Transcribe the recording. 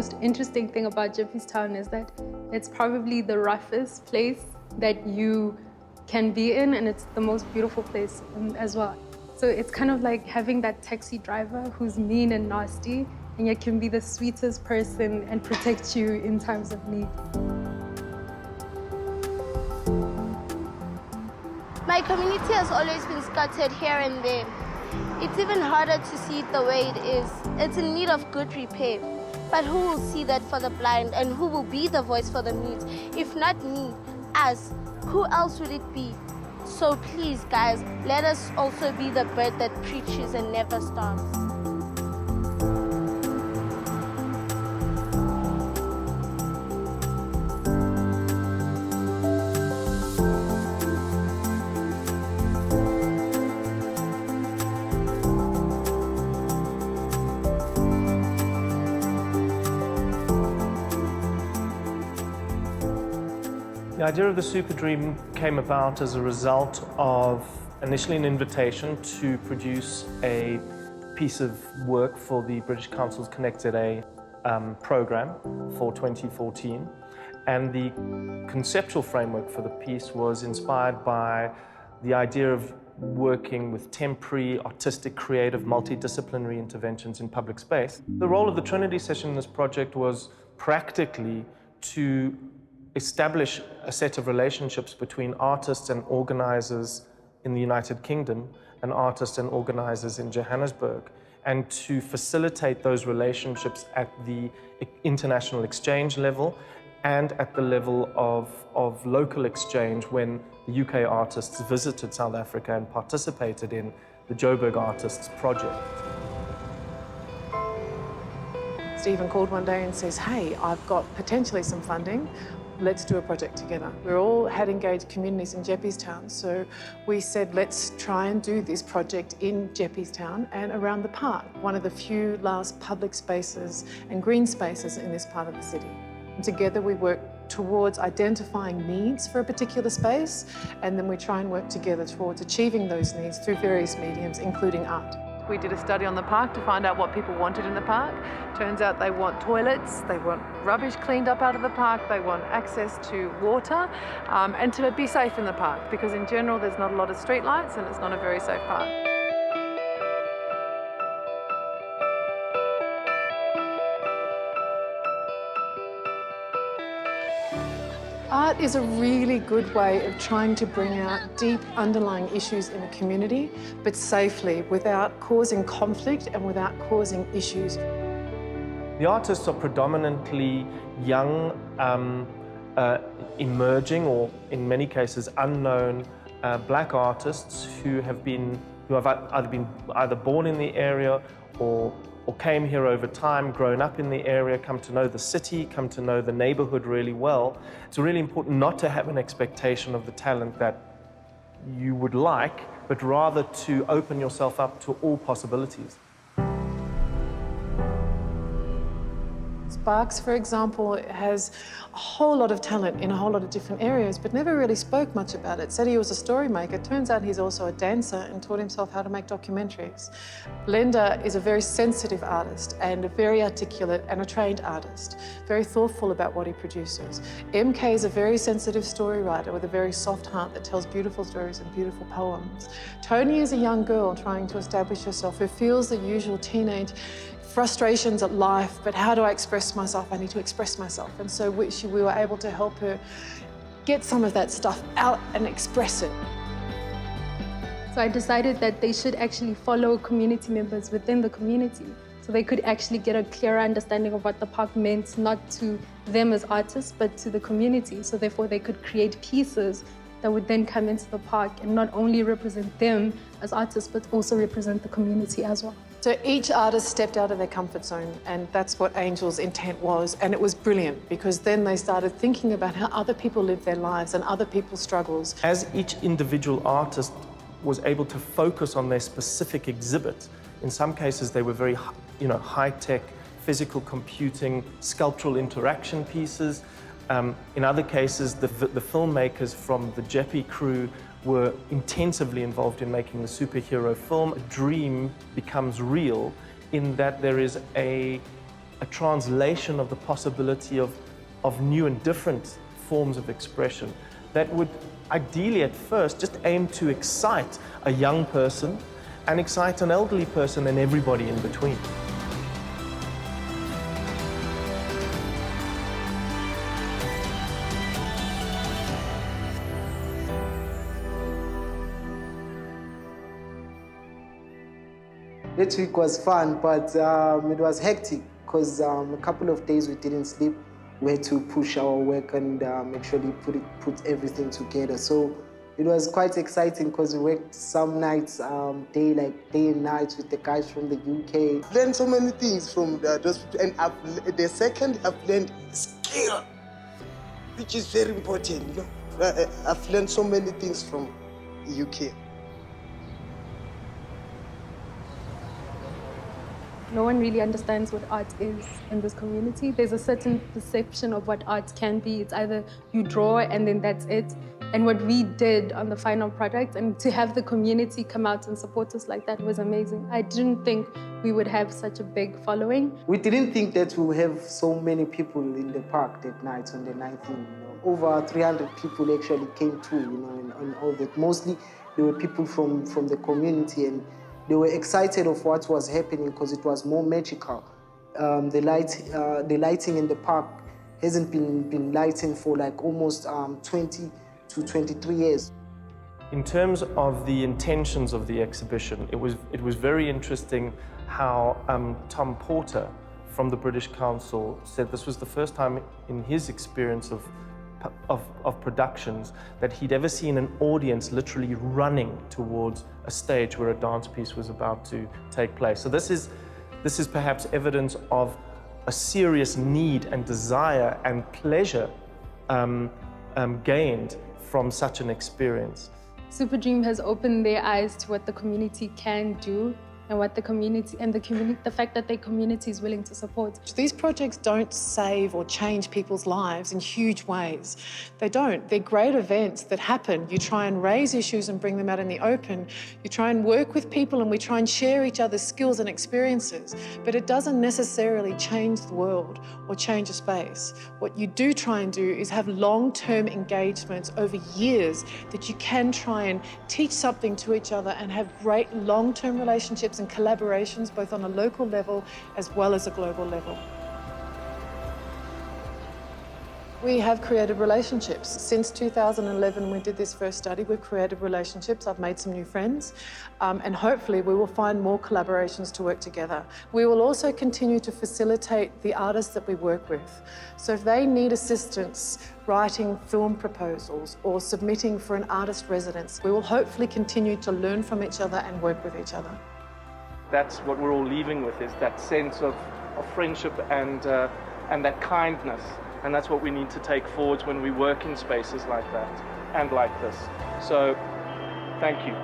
most interesting thing about Jeppestown is that it's probably the roughest place that you can be in, and it's the most beautiful place as well. So it's kind of like having that taxi driver who's mean and nasty, and yet can be the sweetest person and protect you in times of need. My community has always been scattered here and there. It's even harder to see it the way it is. It's in need of good repair. But who will see that for the blind, and who will be the voice for the mute? If not me, us, who else would it be? So please, guys, let us also be the bird that preaches and never stops. The idea of the Super Dream came about as a result of initially an invitation to produce a piece of work for the British Council's Connect-ZA program for 2014. And the conceptual framework for the piece was inspired by the idea of working with temporary, artistic, creative, multidisciplinary interventions in public space. The role of the Trinity Session in this project was practically to establish a set of relationships between artists and organizers in the United Kingdom and artists and organizers in Johannesburg, and to facilitate those relationships at the international exchange level and at the level of local exchange when the UK artists visited South Africa and participated in the Joburg Artists Project. Stephen called one day and says, hey, I've got potentially some funding. Let's do a project together. We all had engaged communities in Jeppestown, so we said, let's try and do this project in Jeppestown and around the park, one of the few last public spaces and green spaces in this part of the city. And together we work towards identifying needs for a particular space, and then we try and work together towards achieving those needs through various mediums, including art. We did a study on the park to find out what people wanted in the park. Turns out they want toilets, they want rubbish cleaned up out of the park, they want access to water, and to be safe in the park, because in general there's not a lot of street lights and it's not a very safe park. Art is a really good way of trying to bring out deep underlying issues in a community, but safely, without causing conflict and without causing issues. The artists are predominantly young, emerging, or in many cases unknown, black artists who have either been born in the area or came here over time, grown up in the area, come to know the city, come to know the neighborhood really well. It's really important not to have an expectation of the talent that you would like, but rather to open yourself up to all possibilities. Sparks, for example, has a whole lot of talent in a whole lot of different areas, but never really spoke much about it. Said he was a story maker. Turns out he's also a dancer and taught himself how to make documentaries. Blenda is a very sensitive artist and a very articulate and a trained artist, very thoughtful about what he produces. MK is a very sensitive story writer with a very soft heart that tells beautiful stories and beautiful poems. Tony is a young girl trying to establish herself who feels the usual teenage frustrations at life, but how do I express myself? I need to express myself. And so we were able to help her get some of that stuff out and express it. So I decided that they should actually follow community members within the community, so they could actually get a clearer understanding of what the park meant, not to them as artists, but to the community. So therefore they could create pieces that would then come into the park and not only represent them as artists, but also represent the community as well. So each artist stepped out of their comfort zone, and that's what Angel's intent was. And it was brilliant, because then they started thinking about how other people live their lives and other people's struggles. As each individual artist was able to focus on their specific exhibit, in some cases they were very, high-tech, physical computing, sculptural interaction pieces. In other cases, the filmmakers from the Jeppe crew were intensively involved in making the superhero film. A dream becomes real in that there is a a translation of the possibility of new and different forms of expression that would ideally at first just aim to excite a young person and excite an elderly person and everybody in between. That week was fun, but it was hectic because a couple of days we didn't sleep. We had to push our work and actually put everything together. So it was quite exciting because we worked some nights, day and night with the guys from the UK. I've learned so many things from those people, and the second I've learned skill, which is very important. You know, I've learned so many things from the UK. No one really understands what art is in this community. There's a certain perception of what art can be. It's either you draw and then that's it. And what we did on the final product, and to have the community come out and support us like that was amazing. I didn't think we would have such a big following. We didn't think that we would have so many people in the park that night on the 19th. You know. Over 300 people actually came through, you know, and all that. Mostly there were people from the community, and they were excited of what was happening because it was more magical. The lighting in the park hasn't been lighting for like almost 20 to 23 years. In terms of the intentions of the exhibition, it was very interesting how Tom Porter from the British Council said this was the first time in his experience of productions that he'd ever seen an audience literally running towards a stage where a dance piece was about to take place. So this is perhaps evidence of a serious need and desire and pleasure gained from such an experience. Superdream has opened their eyes to what the community can do and what the community and the fact that their community is willing to support. These projects don't save or change people's lives in huge ways. They don't. They're great events that happen. You try and raise issues and bring them out in the open. You try and work with people and we try and share each other's skills and experiences, but it doesn't necessarily change the world or change a space. What you do try and do is have long-term engagements over years that you can try and teach something to each other and have great long-term relationships and collaborations both on a local level as well as a global level. We have created relationships. Since 2011, when we did this first study, we've created relationships. I've made some new friends, and hopefully we will find more collaborations to work together. We will also continue to facilitate the artists that we work with. So if they need assistance writing film proposals or submitting for an artist residence, we will hopefully continue to learn from each other and work with each other. That's what we're all leaving with, is that sense of friendship and that kindness. And that's what we need to take forward when we work in spaces like that and like this. So, thank you.